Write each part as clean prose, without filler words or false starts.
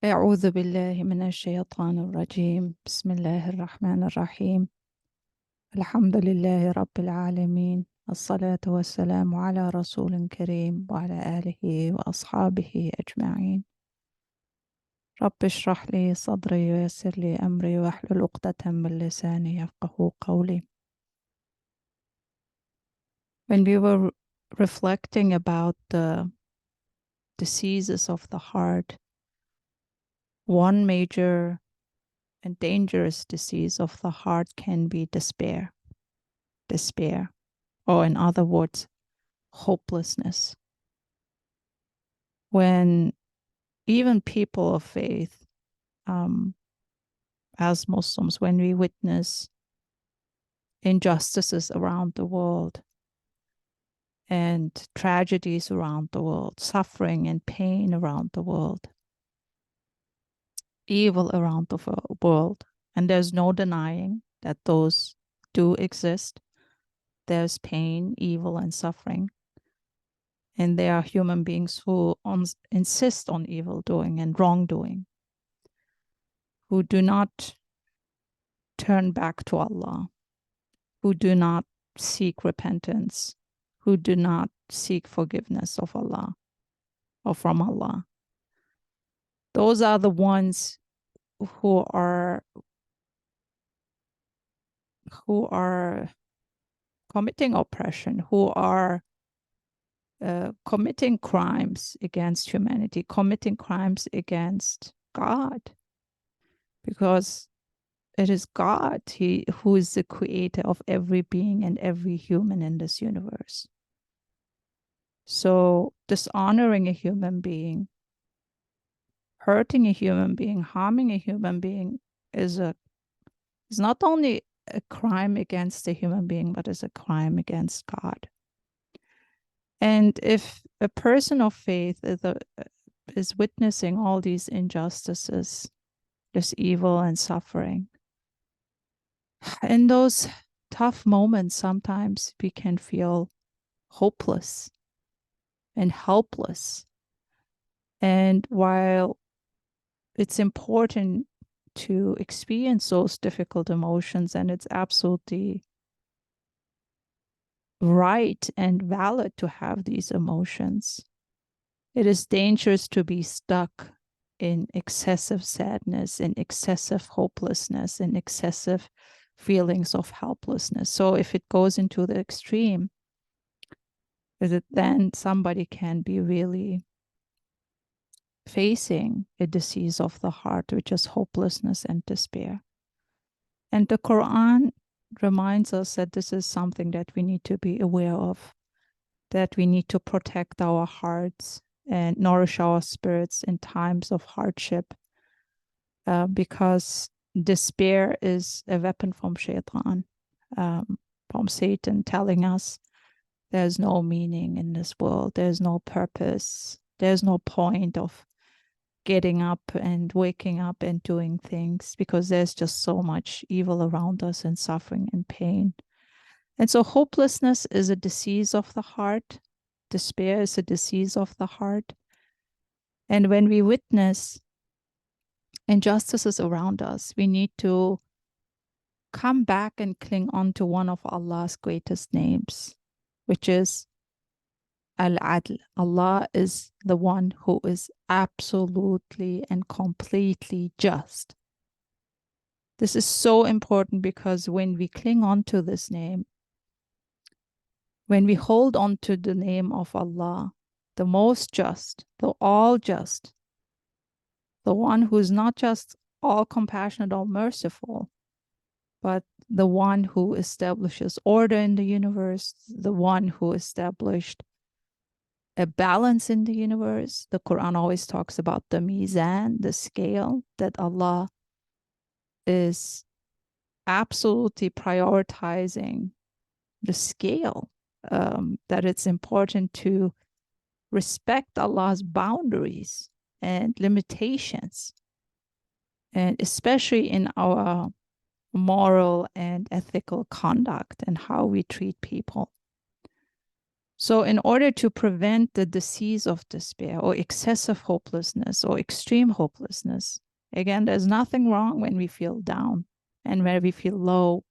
أعوذ بالله من الشيطان الرجيم. بسم الله الرحمن الرحيم. الحمد لله رب العالمين، الصلاة والسلام على رسول كريم وعلى آله وأصحابه أجمعين. رب اشرح لي صدري ويسر لي أمري واحلل عقدة من لساني يفقه قولي. When we were reflecting about the diseases of the heart, one major and dangerous disease of the heart can be despair, or in other words, hopelessness. When even people of faith, as Muslims, when we witness injustices around the world and tragedies around the world, suffering and pain around the world, evil around the world, and there's no denying that those do exist. There's pain, evil, and suffering. And there are human beings who insist on evil doing and wrongdoing, who do not turn back to Allah, who do not seek repentance, who do not seek forgiveness of Allah or from Allah. Those are the ones who are committing oppression, who are committing crimes against humanity, committing crimes against God, because it is God who is the creator of every being and every human in this universe. So dishonoring a human being, hurting a human being, harming a human being is not only a crime against a human being, but is a crime against God. And if a person of faith is witnessing all these injustices, this evil and suffering, in those tough moments, sometimes we can feel hopeless and helpless. And while it's important to experience those difficult emotions, and it's absolutely right and valid to have these emotions, it is dangerous to be stuck in excessive sadness, in excessive hopelessness, in excessive feelings of helplessness. So if it goes into the extreme, then somebody can be really facing a disease of the heart, which is hopelessness and despair. And the Quran reminds us that this is something that we need to be aware of, that we need to protect our hearts and nourish our spirits in times of hardship, because despair is a weapon from Shaitan, from Satan, telling us there's no meaning in this world, there's no purpose, there's no point of getting up and waking up and doing things, because there's just so much evil around us and suffering and pain. And so hopelessness is a disease of the heart. Despair is a disease of the heart. And when we witness injustices around us, we need to come back and cling on to one of Allah's greatest names, which is Al-Adl. Allah is the one who is absolutely and completely just. This is so important, because when we cling on to this name, when we hold on to the name of Allah, the most just, the all just, the one who is not just all compassionate, all merciful, but the one who establishes order in the universe, the one who established a balance in the universe. The Quran always talks about the mizan, the scale, that Allah is absolutely prioritizing the scale, that it's important to respect Allah's boundaries and limitations, and especially in our moral and ethical conduct and how we treat people. So in order to prevent the disease of despair or excessive hopelessness or extreme hopelessness, again, there's nothing wrong when we feel down and when we feel low,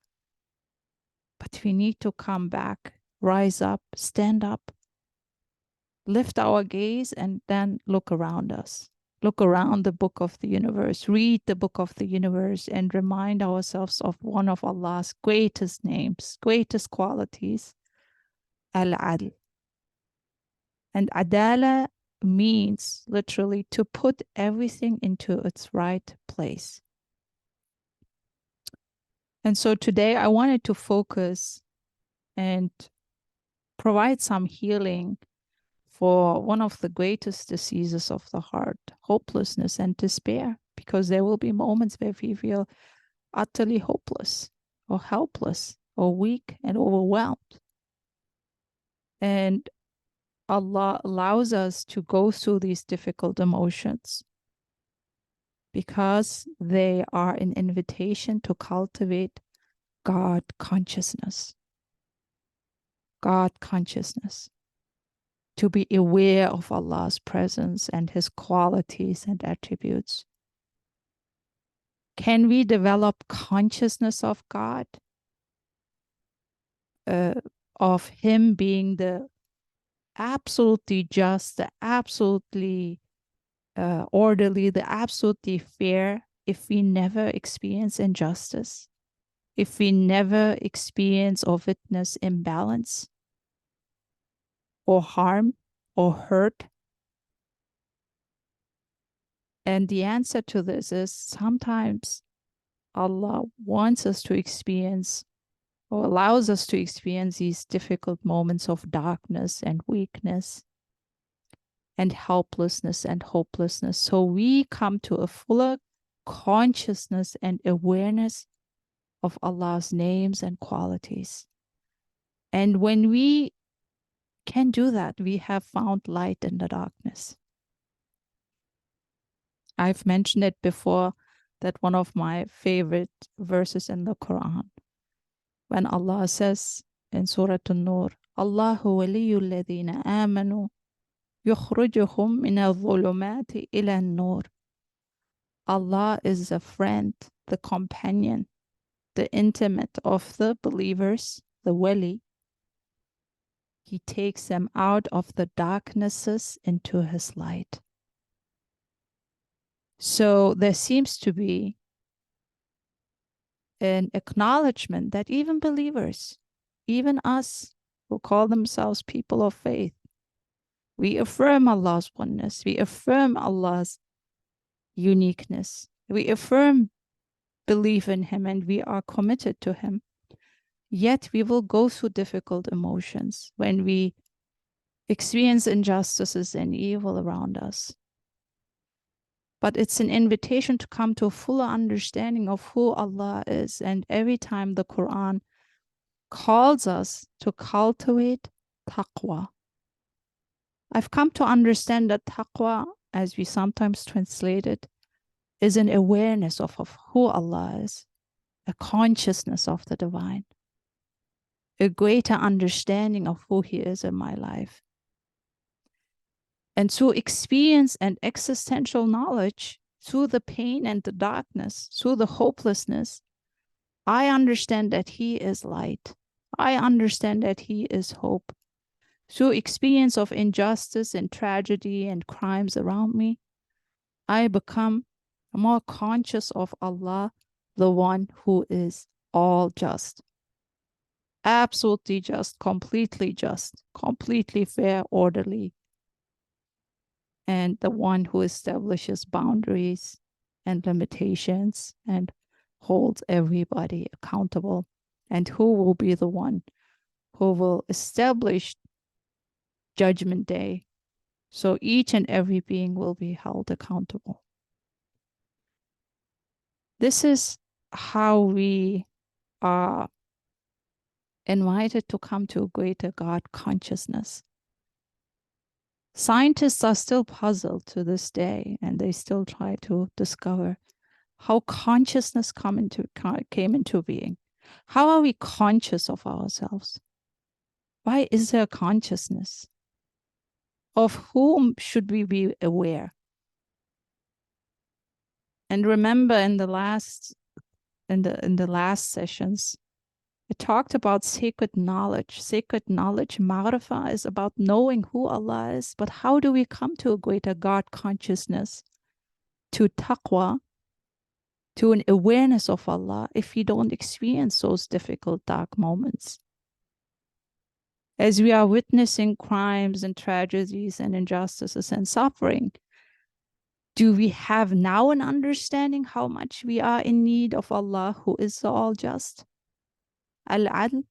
but we need to come back, rise up, stand up, lift our gaze, and then look around us. Look around the book of the universe, read the book of the universe, and remind ourselves of one of Allah's greatest names, greatest qualities, Al-Adl. And Adala means literally to put everything into its right place. And so today I wanted to focus and provide some healing for one of the greatest diseases of the heart, hopelessness and despair, because there will be moments where we feel utterly hopeless or helpless or weak and overwhelmed. And Allah allows us to go through these difficult emotions because they are an invitation to cultivate God consciousness. God consciousness. To be aware of Allah's presence and His qualities and attributes. Can we develop consciousness of God? Of Him being the absolutely just, the absolutely orderly, the absolutely fair, if we never experience injustice, if we never experience or witness imbalance or harm or hurt? And the answer to this is sometimes Allah wants us to experience or allows us to experience these difficult moments of darkness and weakness and helplessness and hopelessness. So we come to a fuller consciousness and awareness of Allah's names and qualities. And when we can do that, we have found light in the darkness. I've mentioned it before that one of my favorite verses in the Quran, when Allah says in Surah An-Nur, Allahu waliyyu alladhina amanu yukhrijuhum min al-dhulumati ila an-nur. Allah is the friend, the companion, the intimate of the believers, the wali. He takes them out of the darknesses into His light. So there seems to be an acknowledgement that even believers, even us who call themselves people of faith, we affirm Allah's oneness, we affirm Allah's uniqueness, we affirm belief in Him, and we are committed to Him. Yet we will go through difficult emotions when we experience injustices and evil around us. But it's an invitation to come to a fuller understanding of who Allah is. And every time the Quran calls us to cultivate taqwa, I've come to understand that taqwa, as we sometimes translate it, is an awareness of who Allah is, a consciousness of the divine, a greater understanding of who He is in my life. And through experience and existential knowledge, through the pain and the darkness, through the hopelessness, I understand that He is light. I understand that He is hope. Through experience of injustice and tragedy and crimes around me, I become more conscious of Allah, the one who is all just. Absolutely just, completely fair, orderly, and the one who establishes boundaries and limitations and holds everybody accountable, and who will be the one who will establish Judgment Day, so each and every being will be held accountable. This is how we are invited to come to a greater God consciousness. Scientists are still puzzled to this day, and they still try to discover how consciousness came into being. How are we conscious of ourselves? Why is there consciousness? Of whom should we be aware? And remember, in the last sessions, it talked about sacred knowledge. Sacred knowledge, ma'rifah, is about knowing who Allah is. But how do we come to a greater God consciousness, to taqwa, to an awareness of Allah, if we don't experience those difficult, dark moments? As we are witnessing crimes and tragedies and injustices and suffering, do we have now an understanding how much we are in need of Allah, who is the all-just? Al-Adl,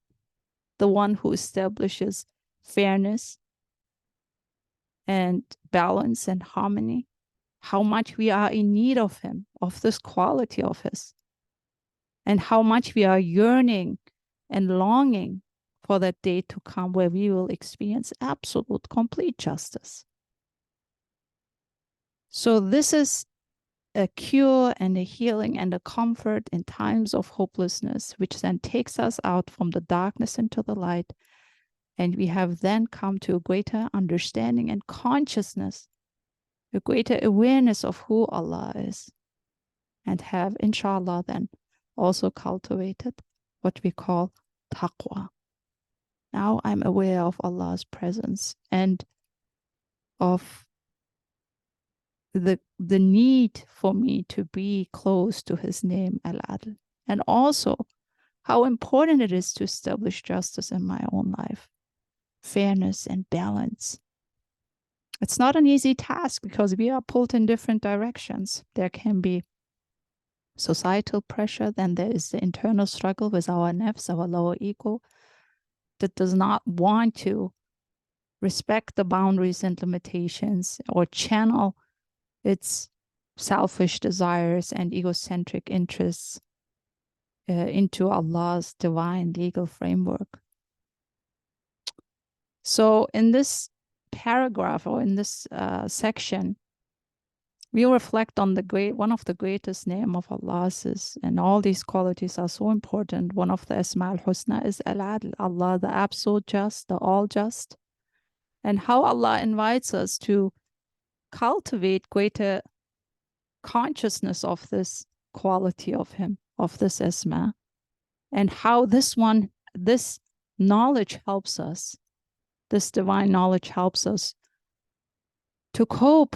the one who establishes fairness and balance and harmony. How much we are in need of him, of this quality of his. And how much we are yearning and longing for that day to come where we will experience absolute, complete justice. So this is a cure and a healing and a comfort in times of hopelessness, which then takes us out from the darkness into the light. And we have then come to a greater understanding and consciousness, a greater awareness of who Allah is, and have, inshallah, then also cultivated what we call taqwa. Now I'm aware of Allah's presence and of the need for me to be close to his name, Al-Adl, and also how important it is to establish justice in my own life, fairness and balance. It's not an easy task because we are pulled in different directions. There can be societal pressure, then there is the internal struggle with our nafs, our lower ego, that does not want to respect the boundaries and limitations or channel its selfish desires and egocentric interests into Allah's divine legal framework. So in this paragraph, or in this section, we reflect on one of the greatest name of Allah's is, and all these qualities are so important. One of the Asma al-Husna is Al-Adl, Allah, the absolute just, the all just, and how Allah invites us to cultivate greater consciousness of this quality of him, of this Asma, and how this knowledge helps us, this divine knowledge helps us to cope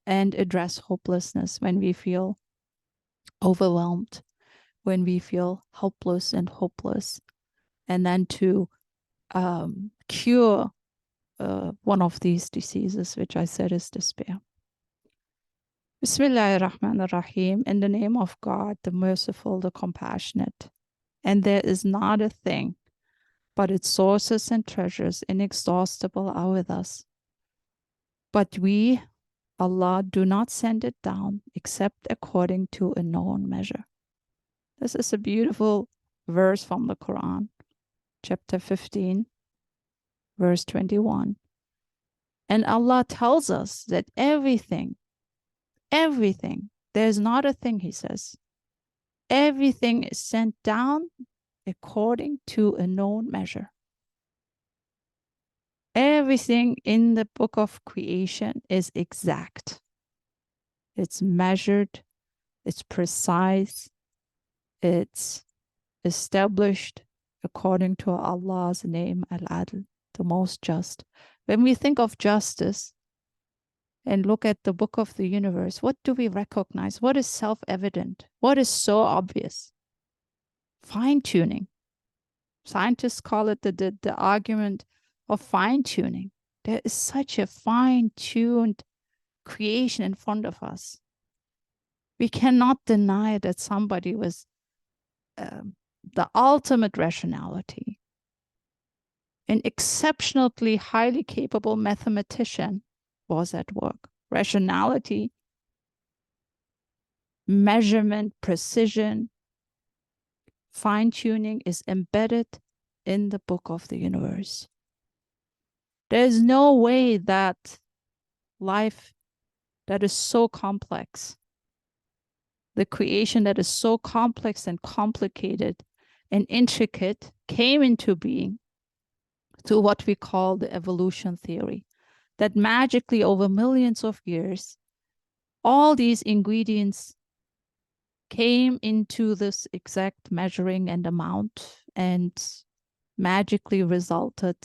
and address hopelessness when we feel overwhelmed, when we feel helpless and hopeless, and then to cure one of these diseases, which I said is despair. Bismillahir Rahmanir Rahim, in the name of God, the merciful, the compassionate. And there is not a thing, but its sources and treasures inexhaustible are with us. But we, Allah, do not send it down except according to a known measure. This is a beautiful verse from the Quran, chapter 15, verse 21. And Allah tells us that everything, there's not a thing, he says, everything is sent down according to a known measure. Everything in the book of creation is exact. It's measured, it's precise, it's established according to Allah's name, Al-Adl, the most just. When we think of justice and look at the book of the universe, what do we recognize? What is self-evident? What is so obvious? Fine-tuning. Scientists call it the argument of fine-tuning. There is such a fine-tuned creation in front of us. We cannot deny that somebody was the ultimate rationality, an exceptionally highly capable mathematician was at work. Rationality, measurement, precision, fine-tuning is embedded in the book of the universe. There's no way that life that is so complex, the creation that is so complex and complicated and intricate came into being to what we call the evolution theory, that magically over millions of years, all these ingredients came into this exact measuring and amount and magically resulted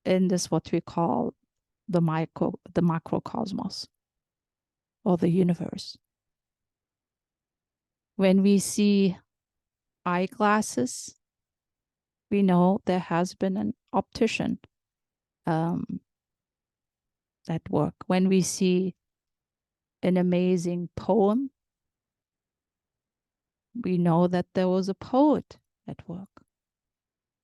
in this what we call the macrocosmos or the universe. When we see eyeglasses, we know there has been an optician at work. When we see an amazing poem, we know that there was a poet at work.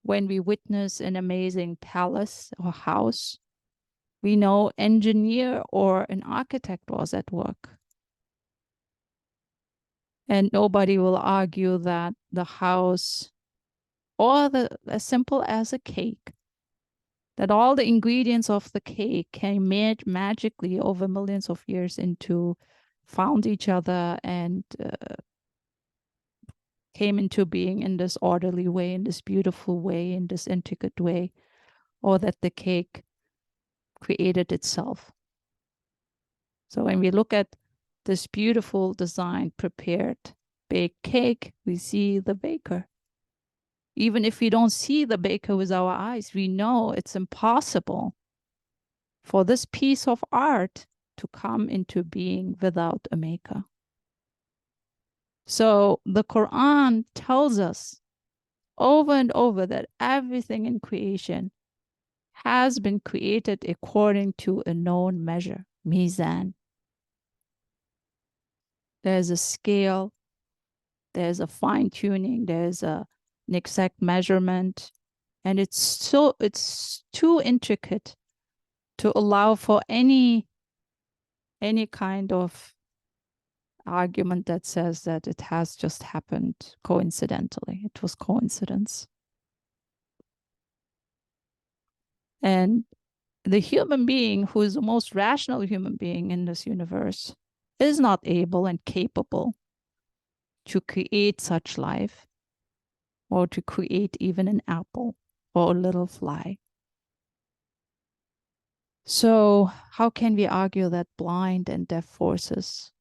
When we witness an amazing palace or house, we know engineer or an architect was at work. And nobody will argue that the house or as simple as a cake, that all the ingredients of the cake came magically over millions of years found each other and came into being in this orderly way, in this beautiful way, in this intricate way, or that the cake created itself. So when we look at this beautiful design, prepared, baked cake, we see the baker. Even if we don't see the baker with our eyes, we know it's impossible for this piece of art to come into being without a maker. So the Quran tells us over and over that everything in creation has been created according to a known measure, mizan. There's a scale, there's a fine tuning, there's an exact measurement, and it's too intricate to allow for any kind of argument that says that it has just happened coincidentally. It was coincidence. And the human being, who is the most rational human being in this universe, is not able and capable to create such life or to create even an apple or a little fly. So how can we argue that blind and deaf forces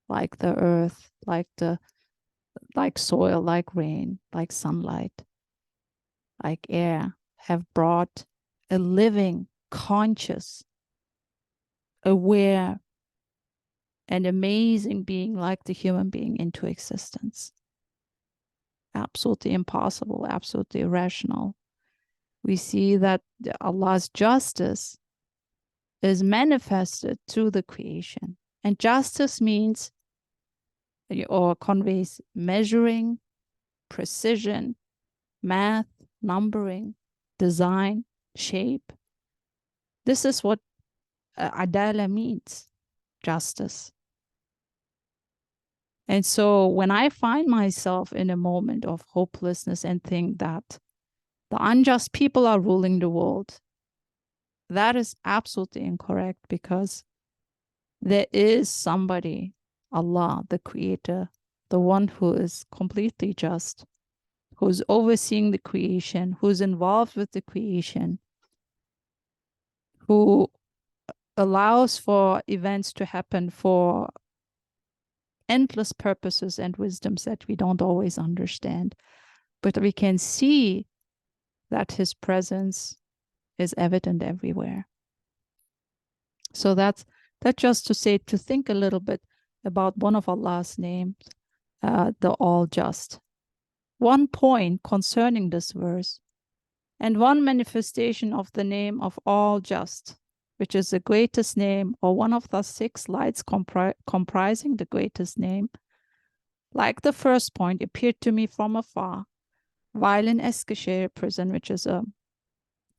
like the earth, like soil, like rain, like sunlight, like air, have brought a living, conscious, aware, and amazing being like the human being into existence? Absolutely impossible, absolutely irrational. We see that Allah's justice is manifested through the creation. And justice means or conveys measuring, precision, math, numbering, design, shape. This is what adala means, justice. And so when I find myself in a moment of hopelessness and think that the unjust people are ruling the world, that is absolutely incorrect, because there is somebody, Allah, the creator, the one who is completely just, who's overseeing the creation, who's involved with the creation, who allows for events to happen for endless purposes and wisdoms that we don't always understand. But we can see that his presence is evident everywhere. So that's just to say, to think a little bit about one of Allah's names, the All Just. One point concerning this verse, and one manifestation of the name of All Just, which is the greatest name, or one of the 6 lights comprising the greatest name, like the first point, appeared to me from afar, while in Eskişehir prison, which is a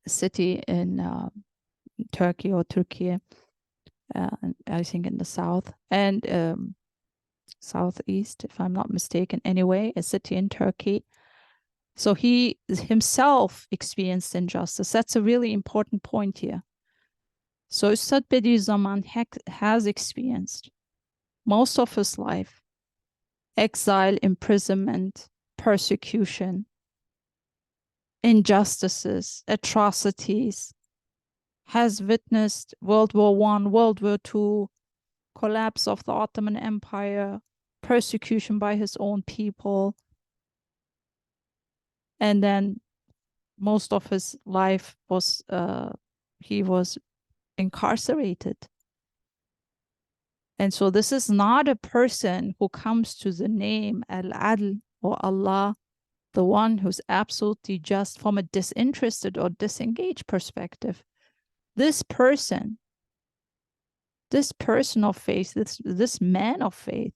city in Turkey or Turkey, I think in the south, and southeast, if I'm not mistaken. Anyway, a city in Turkey. So he himself experienced injustice. That's a really important point here. So Ustad Bediüzzaman has experienced most of his life exile, imprisonment, persecution, injustices, atrocities, has witnessed World War I, World War II, collapse of the Ottoman Empire, persecution by his own people, and then most of his life was he was incarcerated. And so this is not a person who comes to the name Al-Adl or Allah, the one who's absolutely just from a disinterested or disengaged perspective. This person of faith, this man of faith,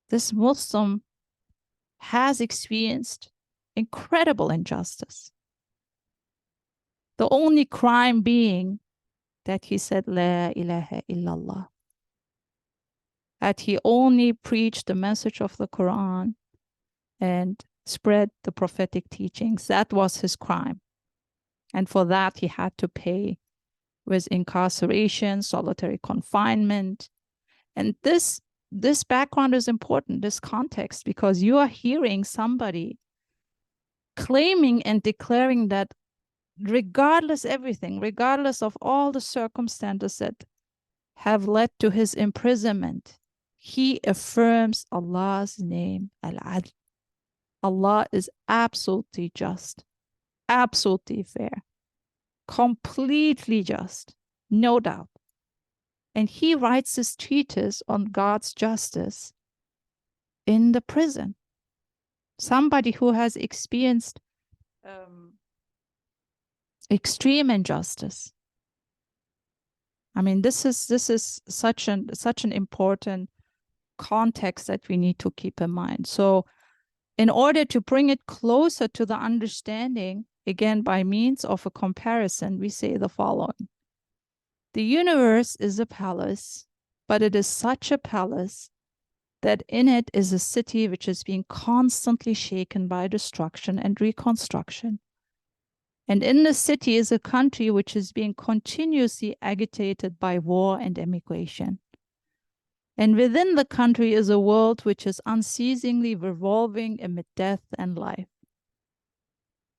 this Muslim has experienced incredible injustice. The only crime being that he said, La ilaha illallah. That he only preached the message of the Quran and spread the prophetic teachings. That was his crime. And for that, he had to pay with incarceration, solitary confinement. And this background is important, this context, because you are hearing somebody claiming and declaring that regardless everything, regardless of all the circumstances that have led to his imprisonment, he affirms Allah's name, Al-Adl. Allah is absolutely just, absolutely fair, completely just, no doubt. And he writes this treatise on God's justice in the prison. Somebody who has experienced extreme injustice. I mean, this is such an important context that we need to keep in mind. So in order to bring it closer to the understanding, again, by means of a comparison, we say the following. The universe is a palace, but it is such a palace that in it is a city which is being constantly shaken by destruction and reconstruction. And in the city is a country which is being continuously agitated by war and emigration. And within the country is a world which is unceasingly revolving amid death and life.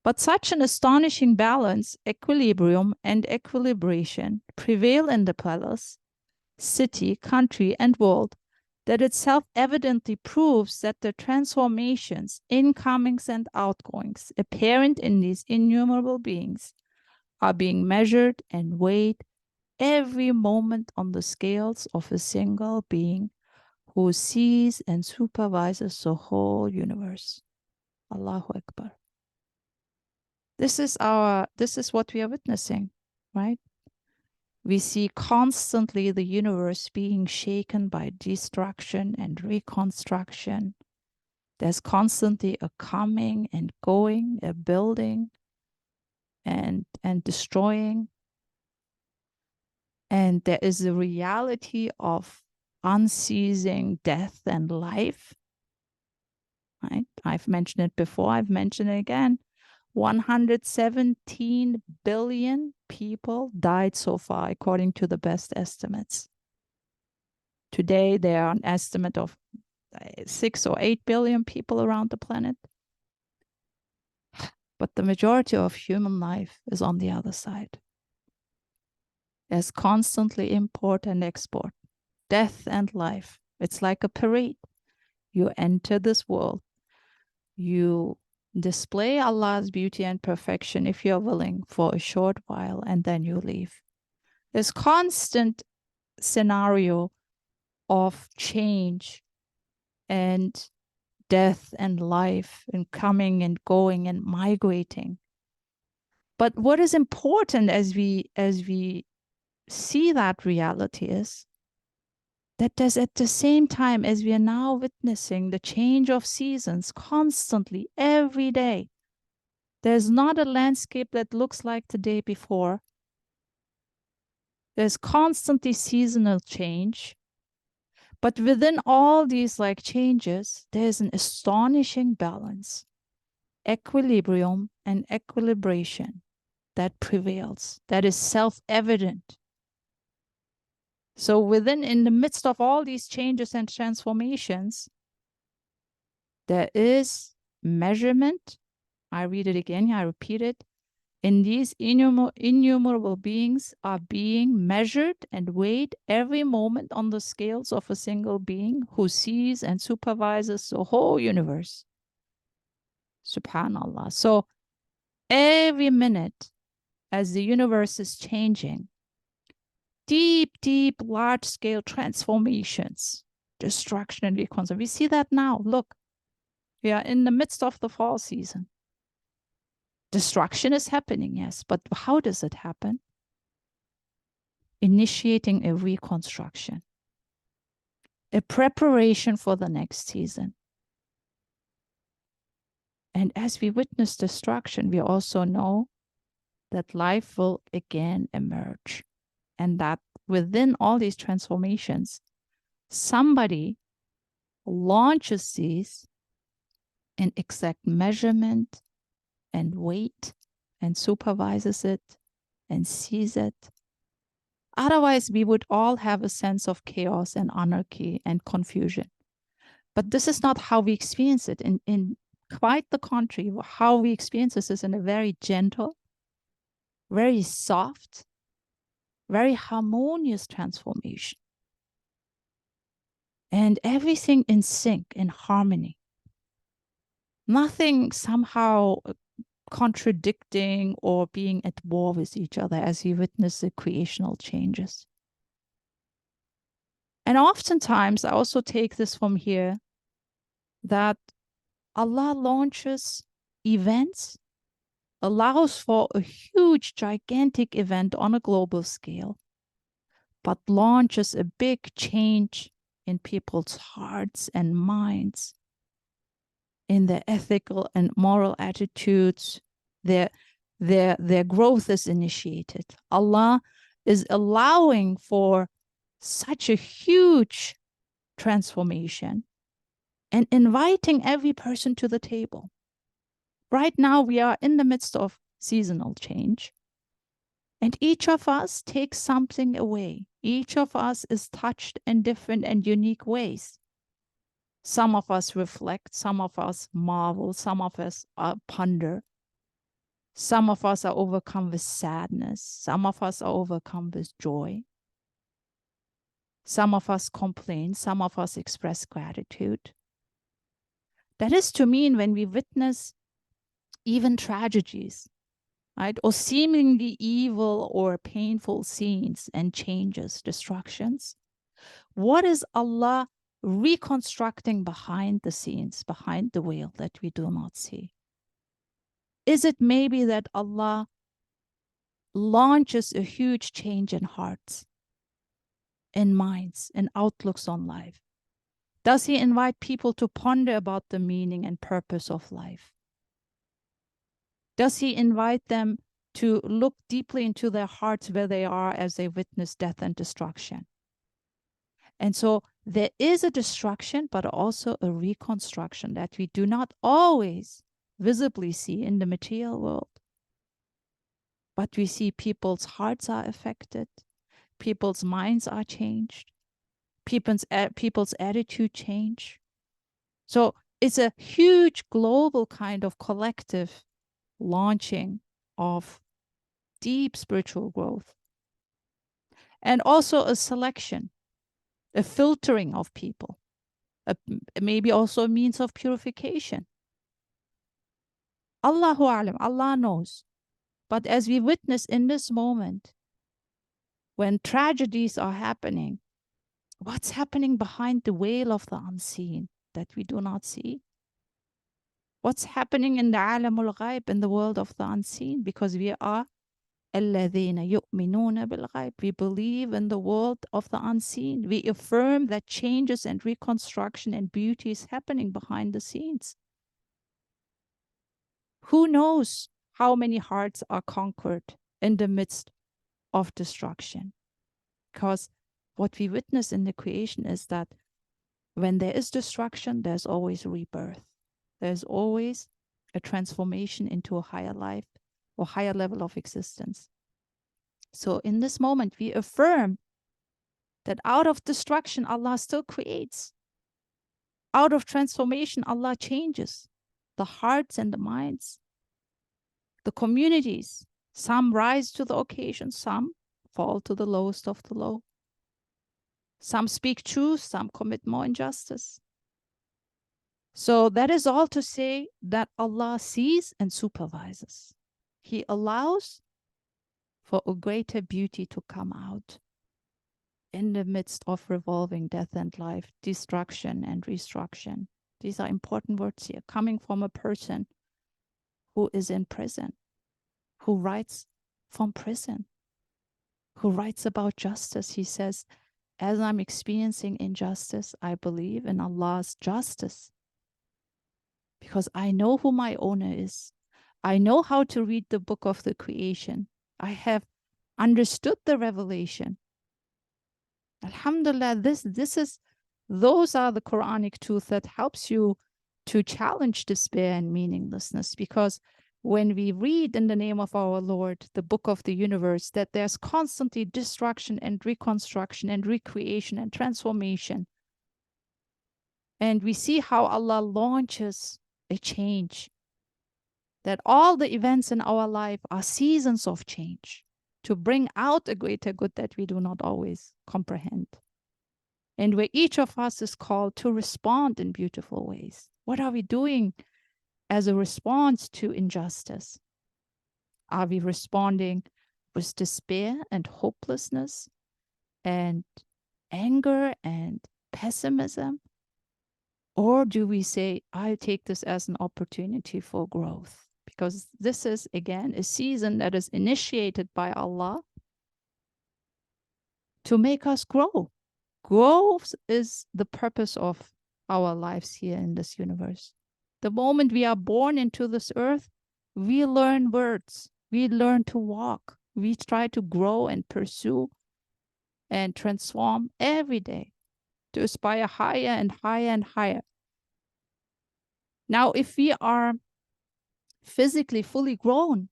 But such an astonishing balance, equilibrium, and equilibration prevail in the palace, city, country, and world, that itself evidently proves that the transformations, incomings and outgoings apparent in these innumerable beings are being measured and weighed every moment on the scales of a single being who sees and supervises the whole universe. Allahu Akbar. This is what we are witnessing, right? We see constantly the universe being shaken by destruction and reconstruction. There's constantly a coming and going, a building and destroying. And there is the reality of unceasing death and life. Right? I've mentioned it before, I've mentioned it again. 117 billion people died so far, according to the best estimates. Today, there are an estimate of 6 or 8 billion people around the planet. But the majority of human life is on the other side. There's constantly import and export, death and life. It's like a parade. You enter this world. You display Allah's beauty and perfection, if you're willing, for a short while, and then you leave. This constant scenario of change and death and life and coming and going and migrating. But what is important as we see that reality is that there's, at the same time as we are now witnessing the change of seasons constantly, every day, there's not a landscape that looks like the day before. There's constantly seasonal change. But within all these changes, there's an astonishing balance, equilibrium and equilibration that prevails, that is self-evident. So in the midst of all these changes and transformations, there is measurement, I read it again, I repeat it. In these innumerable beings are being measured and weighed every moment on the scales of a single being who sees and supervises the whole universe. Subhanallah. So every minute as the universe is changing, deep, large-scale transformations, destruction and reconstruction. We see that now. Look, we are in the midst of the fall season. Destruction is happening, yes, but how does it happen? Initiating a reconstruction, a preparation for the next season. And as we witness destruction, we also know that life will again emerge, and that within all these transformations, somebody launches these in exact measurement and weight and supervises it and sees it. Otherwise, we would all have a sense of chaos and anarchy and confusion. But this is not how we experience it. In quite the contrary, how we experience this is in a very gentle, very soft, very harmonious transformation. And everything in sync, in harmony. Nothing somehow contradicting or being at war with each other as we witness the creational changes. And oftentimes, I also take this from here, that Allah launches events, allows for a huge, gigantic event on a global scale, but launches a big change in people's hearts and minds, in their ethical and moral attitudes. Their growth is initiated. Allah is allowing for such a huge transformation and inviting every person to the table. Right now, we are in the midst of seasonal change, and each of us takes something away. Each of us is touched in different and unique ways. Some of us reflect, some of us marvel, some of us ponder. Some of us are overcome with sadness. Some of us are overcome with joy. Some of us complain. Some of us express gratitude. That is to mean when we witness even tragedies, right, or seemingly evil or painful scenes and changes, destructions, what is Allah reconstructing behind the scenes, behind the veil that we do not see? Is it maybe that Allah launches a huge change in hearts, in minds, in outlooks on life? Does He invite people to ponder about the meaning and purpose of life? Does He invite them to look deeply into their hearts where they are as they witness death and destruction? And so there is a destruction, but also a reconstruction that we do not always visibly see in the material world. But we see people's hearts are affected, people's minds are changed, people's attitude change. So it's a huge global kind of collective launching of deep spiritual growth. And also a selection, a filtering of people, maybe also a means of purification. Allahu Alam, Allah knows. But as we witness in this moment, when tragedies are happening, what's happening behind the veil of the unseen that we do not see? What's happening in the alamul ghaib, in the world of the unseen? Because we are الَّذِينَ يُؤْمِنُونَ بِالْغَيْبِ. We believe in the world of the unseen. We affirm that changes and reconstruction and beauty is happening behind the scenes. Who knows how many hearts are conquered in the midst of destruction? Because what we witness in the creation is that when there is destruction, there's always rebirth. There's always a transformation into a higher life or higher level of existence. So in this moment, we affirm that out of destruction, Allah still creates. Out of transformation, Allah changes the hearts and the minds. The communities, some rise to the occasion, some fall to the lowest of the low. Some speak truth, some commit more injustice. So that is all to say that Allah sees and supervises. He allows for a greater beauty to come out in the midst of revolving death and life, destruction and restructuring. These are important words here, coming from a person who is in prison, who writes from prison, who writes about justice. He says, as I'm experiencing injustice, I believe in Allah's justice because I know who my owner is. I know how to read the book of the creation. I have understood the revelation. Alhamdulillah, those are the Quranic truth that helps you to challenge despair and meaninglessness, because when we read in the name of our Lord, the book of the universe, that there's constantly destruction and reconstruction and recreation and transformation. And we see how Allah launches a change, that all the events in our life are seasons of change to bring out a greater good that we do not always comprehend. And where each of us is called to respond in beautiful ways. What are we doing as a response to injustice? Are we responding with despair and hopelessness and anger and pessimism? Or do we say, I take this as an opportunity for growth? Because this is, again, a season that is initiated by Allah to make us grow. Growth is the purpose of our lives here in this universe. The moment we are born into this earth, we learn words, we learn to walk, we try to grow and pursue and transform every day to aspire higher and higher and higher. Now, if we are physically fully grown,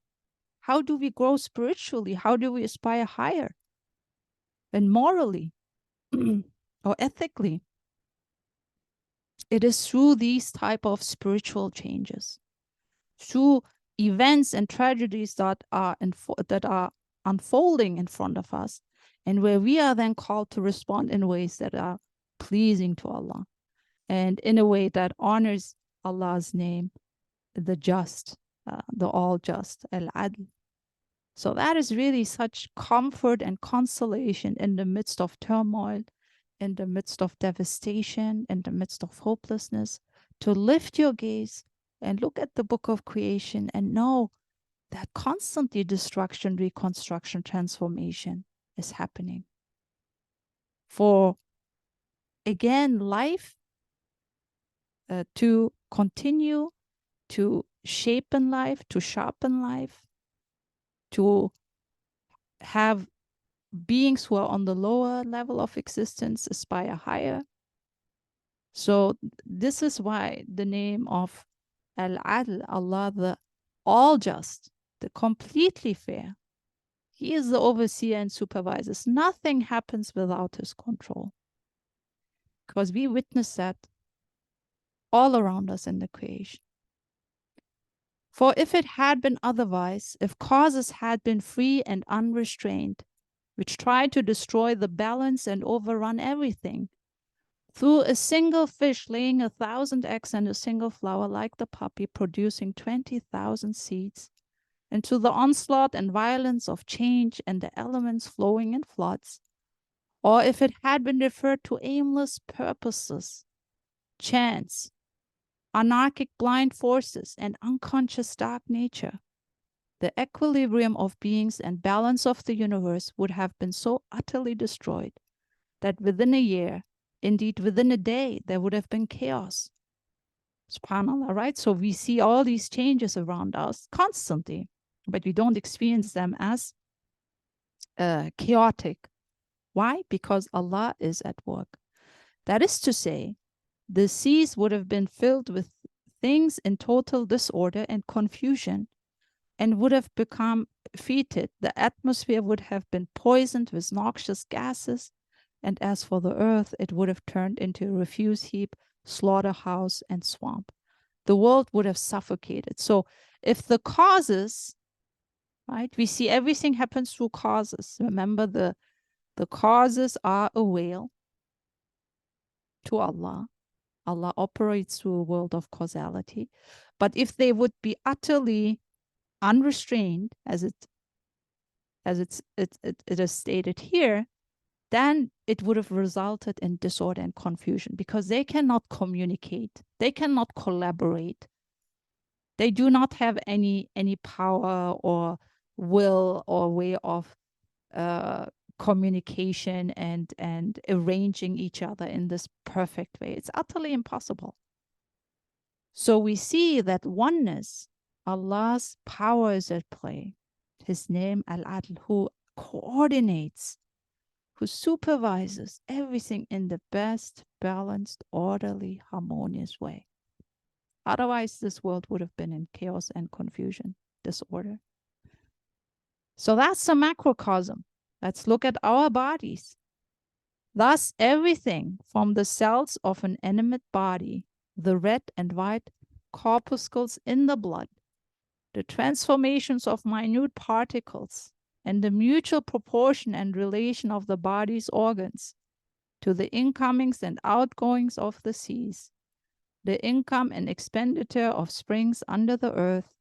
how do we grow spiritually? How do we aspire higher and morally or ethically? It is through these type of spiritual changes, through events and tragedies that are unfolding in front of us, and where we are then called to respond in ways that are pleasing to Allah and in a way that honors Allah's name, the just, the all just, al-adl. So that is really such comfort and consolation in the midst of turmoil, in the midst of devastation, in the midst of hopelessness, to lift your gaze and look at the book of creation and know that constantly destruction, reconstruction, transformation is happening. For, again, life to continue to shapen life, to sharpen life, to have beings who are on the lower level of existence aspire higher. So this is why the name of Al-Adl, Allah, the all just, the completely fair. He is the overseer and supervisors. Nothing happens without his control. Because we witness that all around us in the creation. For if it had been otherwise, if causes had been free and unrestrained, which tried to destroy the balance and overrun everything, through a single fish laying 1,000 eggs and a single flower like the poppy producing 20,000 seeds, and to the onslaught and violence of change and the elements flowing in floods, or if it had been referred to aimless purposes, chance, anarchic blind forces, and unconscious dark nature, the equilibrium of beings and balance of the universe would have been so utterly destroyed that within a year, indeed within a day, there would have been chaos. SubhanAllah, right? So we see all these changes around us constantly, but we don't experience them as chaotic. Why? Because Allah is at work. That is to say, the seas would have been filled with things in total disorder and confusion and would have become fetid. The atmosphere would have been poisoned with noxious gases, and as for the earth, it would have turned into a refuse heap, slaughterhouse, and swamp. The world would have suffocated. So if the causes right? We see everything happens through causes. Remember, the causes are a veil to Allah. Allah operates through a world of causality. But if they would be utterly unrestrained, as it is stated here, then it would have resulted in disorder and confusion, because they cannot communicate, they cannot collaborate, they do not have any power or will or way of communication and arranging each other in this perfect way. It's utterly impossible. So we see that oneness, Allah's power is at play. His name, Al-Adl, who coordinates, who supervises everything in the best, balanced, orderly, harmonious way. Otherwise, this world would have been in chaos and confusion, disorder. So that's the macrocosm. Let's look at our bodies. Thus, everything from the cells of an animate body, the red and white corpuscles in the blood, the transformations of minute particles, and the mutual proportion and relation of the body's organs to the incomings and outgoings of the seas, the income and expenditure of springs under the earth,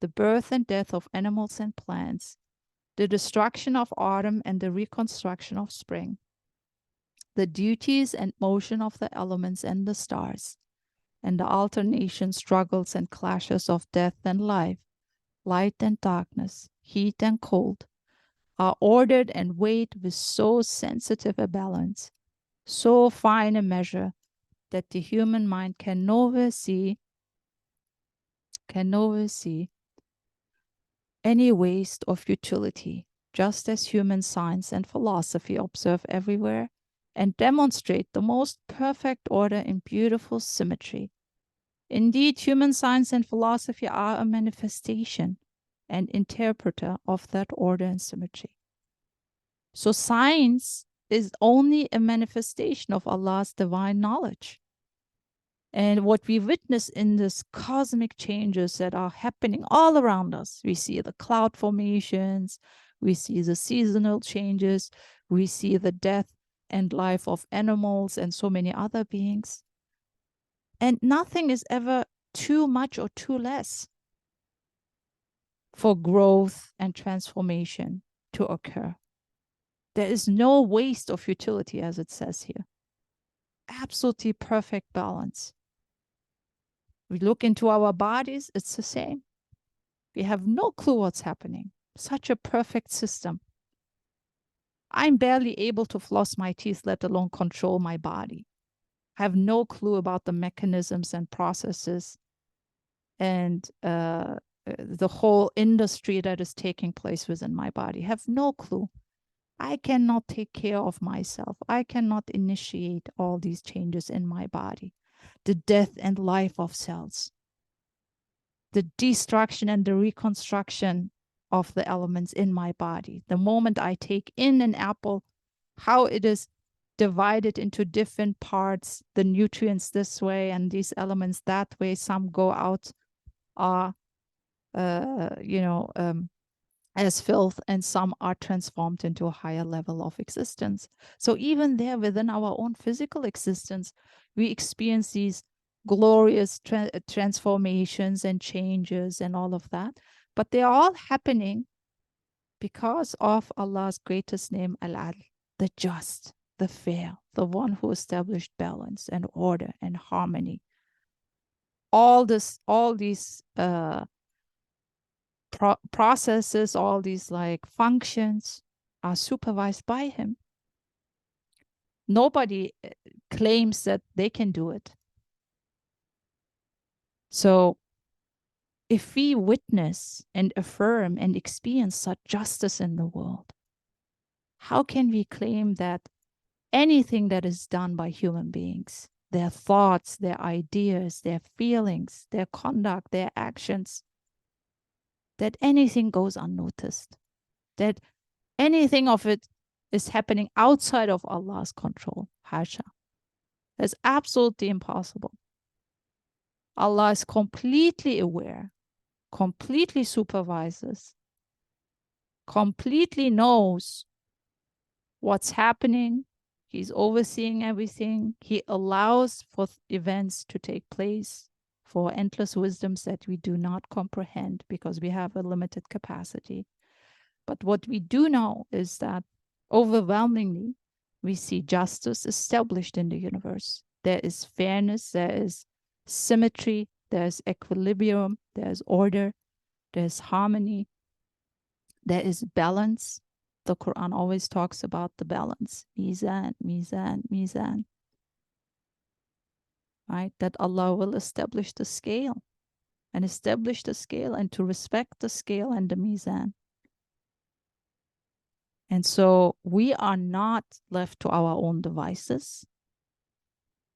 the birth and death of animals and plants, the destruction of autumn and the reconstruction of spring, the duties and motion of the elements and the stars, and the alternation, struggles, and clashes of death and life, light and darkness, heat and cold, are ordered and weighed with so sensitive a balance, so fine a measure, that the human mind can nowhere see any waste or futility, just as human science and philosophy observe everywhere and demonstrate the most perfect order in beautiful symmetry. Indeed, human science and philosophy are a manifestation and interpreter of that order and symmetry. So science is only a manifestation of Allah's divine knowledge. And what we witness in this cosmic changes that are happening all around us, we see the cloud formations, we see the seasonal changes, we see the death and life of animals and so many other beings. And nothing is ever too much or too less for growth and transformation to occur. There is no waste or futility, as it says here. Absolutely perfect balance. We look into our bodies, it's the same. We have no clue what's happening. Such a perfect system. I'm barely able to floss my teeth, let alone control my body. I have no clue about the mechanisms and processes and the whole industry that is taking place within my body. I have no clue. I cannot take care of myself. I cannot initiate all these changes in my body. The death and life of cells, the destruction and the reconstruction of the elements in my body. The moment I take in an apple, how it is divided into different parts, the nutrients this way and these elements that way. Some go out are, as filth, and some are transformed into a higher level of existence. So even there within our own physical existence, we experience these glorious transformations and changes and all of that. But they're all happening because of Allah's greatest name, Al-Adl, the just, the fair, the one who established balance and order and harmony. All these processes, all these like functions are supervised by him. Nobody claims that they can do it. So if we witness and affirm and experience such justice in the world, how can we claim that anything that is done by human beings, their thoughts, their ideas, their feelings, their conduct, their actions, that anything goes unnoticed, that anything of it is happening outside of Allah's control? Hasha. That's absolutely impossible. Allah is completely aware, completely supervises, completely knows what's happening. He's overseeing everything. He allows for events to take place, for endless wisdoms that we do not comprehend because we have a limited capacity. But what we do know is that overwhelmingly, we see justice established in the universe. There is fairness, there is symmetry, there's equilibrium, there's order, there's harmony, there is balance. The Quran always talks about the balance. Mizan, mizan, mizan. Right? That Allah will establish the scale and to respect the scale and the mizan. And so we are not left to our own devices.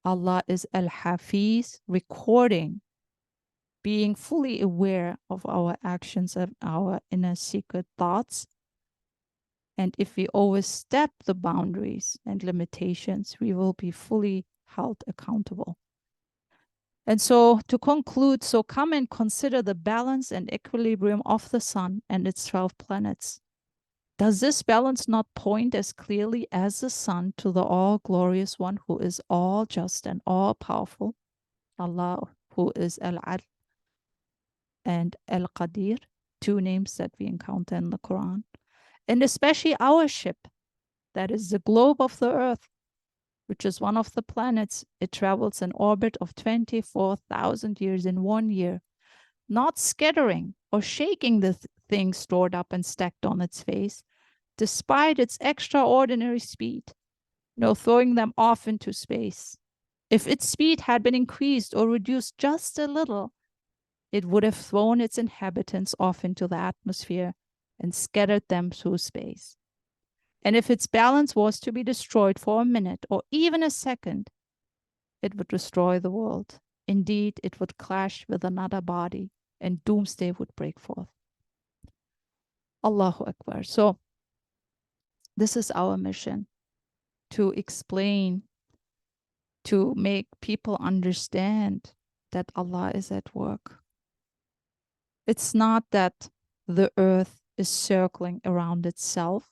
Allah is Al-Hafiz, recording, being fully aware of our actions and our inner secret thoughts. And if we overstep the boundaries and limitations, we will be fully held accountable. And so to conclude, so come and consider the balance and equilibrium of the sun and its 12 planets. Does this balance not point as clearly as the sun to the all-glorious one who is all-just and all-powerful, Allah, who is Al-Adl and Al-Qadir, two names that we encounter in the Quran, and especially our ship, that is the globe of the earth, which is one of the planets. It travels an orbit of 24,000 years in 1 year, not scattering or shaking the things stored up and stacked on its face, despite its extraordinary speed, throwing them off into space. If its speed had been increased or reduced just a little, it would have thrown its inhabitants off into the atmosphere and scattered them through space. And if its balance was to be destroyed for a minute or even a second, it would destroy the world. Indeed, it would clash with another body and doomsday would break forth. Allahu Akbar. So this is our mission, to explain, to make people understand that Allah is at work. It's not that the earth is circling around itself.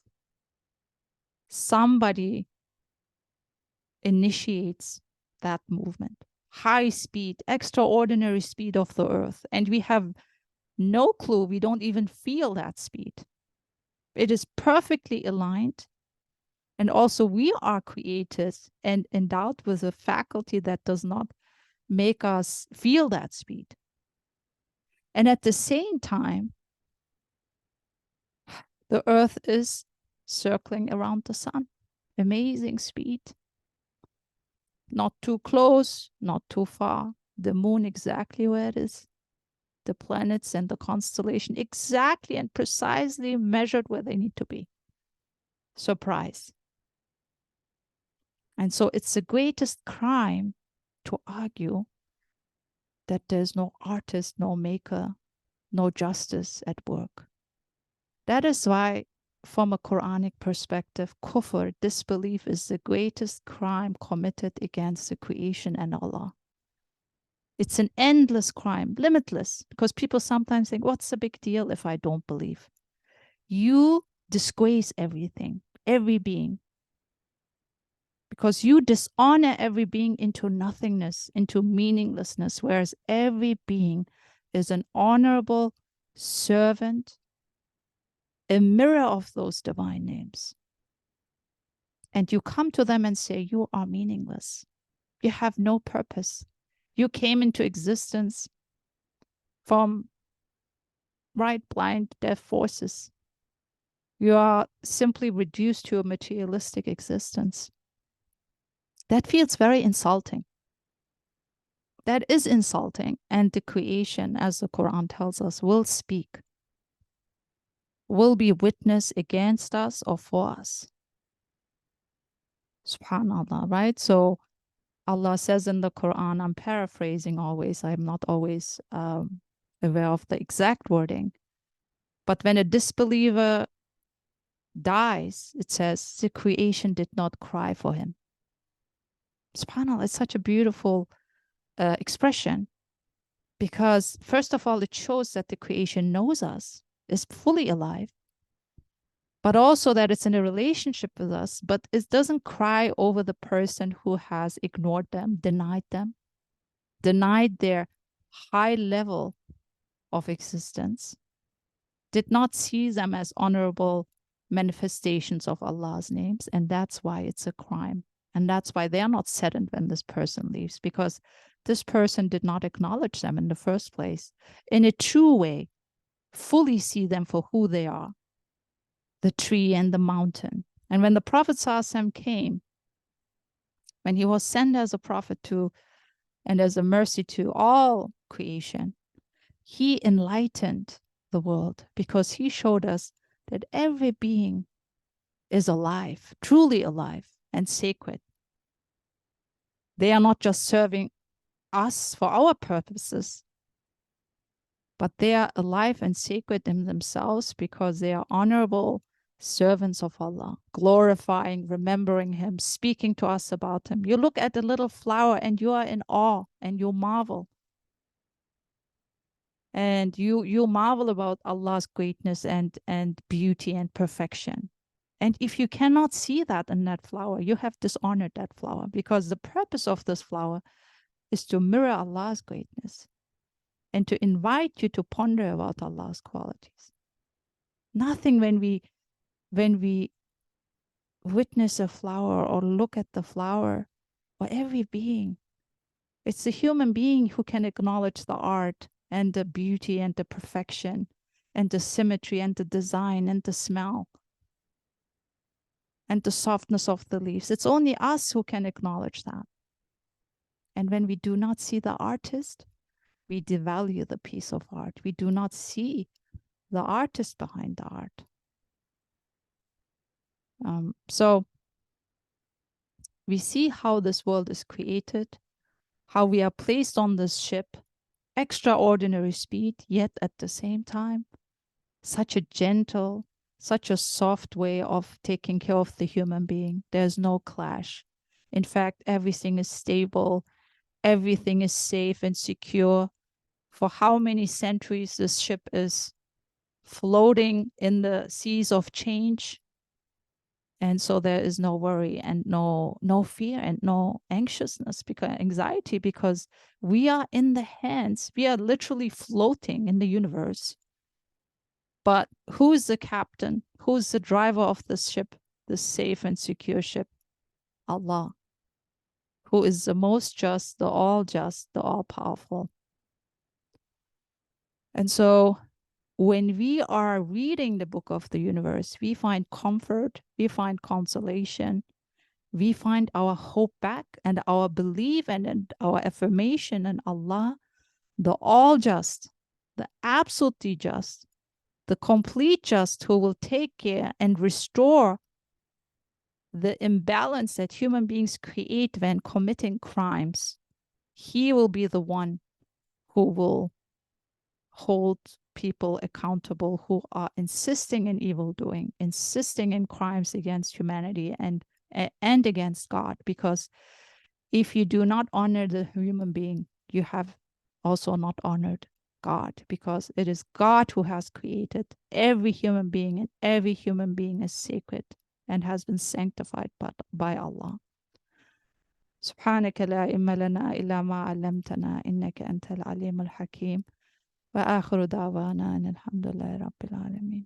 Somebody initiates that movement. High speed, extraordinary speed of the earth. And we have no clue. We don't even feel that speed. It is perfectly aligned. And also we are created and endowed with a faculty that does not make us feel that speed. And at the same time, the earth is circling around the sun. Amazing speed. Not too close, not too far. The moon exactly where it is. The planets and the constellation exactly and precisely measured where they need to be. Surprise. And so it's the greatest crime to argue that there's no artist, no maker, no justice at work. That is why, from a Quranic perspective, kufr, disbelief, is the greatest crime committed against the creation and Allah. It's an endless crime, limitless, because people sometimes think, what's the big deal if I don't believe? You disgrace everything, every being, because you dishonor every being into nothingness, into meaninglessness, whereas every being is an honorable servant, a mirror of those divine names. And you come to them and say, you are meaningless. You have no purpose. You came into existence from blind, deaf forces. You are simply reduced to a materialistic existence. That feels very insulting. That is insulting. And the creation, as the Quran tells us, will speak, will be witness against us or for us. SubhanAllah, right? So Allah says in the Quran, I'm paraphrasing always, I'm not always aware of the exact wording, but when a disbeliever dies, it says the creation did not cry for him. SubhanAllah, it's such a beautiful expression, because first of all, it shows that the creation knows us, is fully alive, but also that it's in a relationship with us, but it doesn't cry over the person who has ignored them, denied their high level of existence, did not see them as honorable manifestations of Allah's names. And that's why it's a crime. And that's why they're not saddened when this person leaves, because this person did not acknowledge them in the first place in a true way, fully see them for who they are, the tree and the mountain. And when the Prophet ﷺ came, when he was sent as a prophet to and as a mercy to all creation, he enlightened the world because he showed us that every being is alive, truly alive and sacred. They are not just serving us for our purposes, but they are alive and sacred in themselves because they are honorable servants of Allah, glorifying, remembering Him, speaking to us about Him. You look at a little flower and you are in awe and you marvel. And you marvel about Allah's greatness and beauty and perfection. And if you cannot see that in that flower, you have dishonored that flower, because the purpose of this flower is to mirror Allah's greatness and to invite you to ponder about Allah's qualities. Nothing when we witness a flower or look at the flower or every being. It's the human being who can acknowledge the art and the beauty and the perfection and the symmetry and the design and the smell and the softness of the leaves. It's only us who can acknowledge that. And when we do not see the artist, we devalue the piece of art. We do not see the artist behind the art. So we see how this world is created, how we are placed on this ship, extraordinary speed, yet at the same time, such a gentle, such a soft way of taking care of the human being. There's no clash. In fact, everything is stable, everything is safe and secure. For how many centuries this ship is floating in the seas of change. And so there is no worry and no fear and no anxiousness, because anxiety, because we are in the hands, we are literally floating in the universe. But who is the captain? Who is the driver of this ship, this safe and secure ship? Allah, who is the most just, the all-powerful. And so when we are reading the book of the universe, we find comfort, we find consolation, we find our hope back and our belief and our affirmation in Allah, the all just, the absolutely just, the complete just, who will take care and restore the imbalance that human beings create when committing crimes. He will be the one who will hold people accountable who are insisting in evil doing, insisting in crimes against humanity and against God. Because if you do not honor the human being, you have also not honored God, because it is God who has created every human being, and every human being is sacred and has been sanctified by Allah. سبحانك لا علم لنا إلا ما علمتنا إنك أنت العليم الحكيم وآخر دعوانا أن الحمد لله رب العالمين.